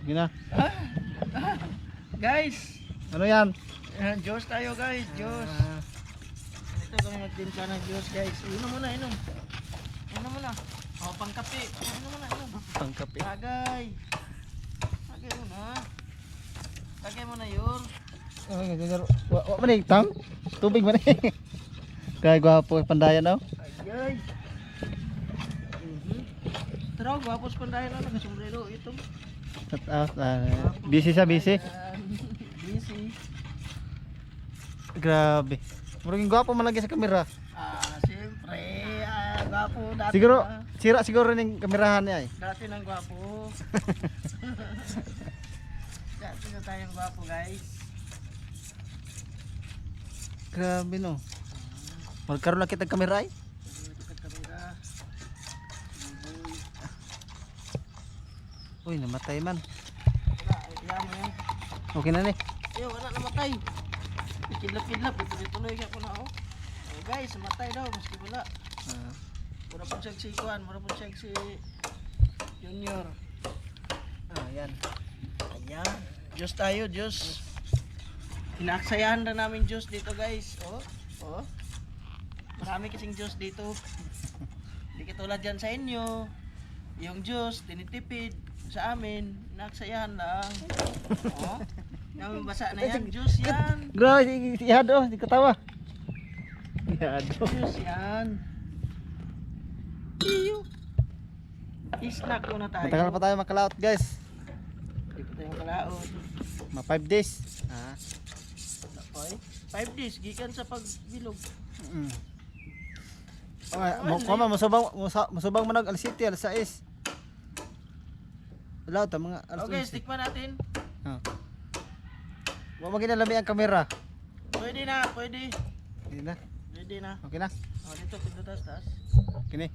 Gina. Guys, Ano yan? Diyos tayo guys, Diyos. Ito kami magtimpla ng Diyos guys. Inom muna, inom. Inom muna. O, pangkape. Inom muna, inom. Pangkape. Tagay. Tagay muna. Tagay muna yun. Wa man eh, tang? Tubig man eh. Kaya gwapo pandayan no? Tagay. Tara, gwapos pandayan na nagasombrero. Ito. Busy siya, busy. Busy. Grabe. Murag gwapo man lagi sa kamera. Siyempre. Gwapo dati. Siguro, na. sira siguro ning kamerahan niya eh. Dati nang gwapo. Dati na tayong gwapo guys. Grabe no. Magkaroon na kita kamera eh. Uy, namatay man. Okay na ni. Ayaw, wala namatay. Kidlap-kidlap. Tuloy-tuloy ka po na ako. Oh, guys, namatay daw. Maski wala. Mura po siya si Kuan. Mura po siya si Junior. Yan. Ayan. Diyos tayo, Diyos. Inaaksayahan na namin Diyos dito guys. Oh, oh. Marami kasing Diyos dito. Hindi katulad dyan sa inyo. Yung Diyos, tinitipid sa amin. Inaaksayahan lang. Oh. Yung basa na yan, Diyos yan. Grabe, ihado, di katawa. Ihado. Diyos yan. Iyo. I-snack muna tayo. Matagal pa tayo makalaot guys. Hindi pa tayo kalaot. Ma 5 days. Okay. 5 days, gikan sa pagbilog. Musubang manog alas 7, alas 6. Wala ta mga alas Okay, 11. stick pa natin. Wa maginalami ang kamera. Pwede na, pwede. Hindi na. Pwede na. Okay na. O, dito, pinto taas. Kini.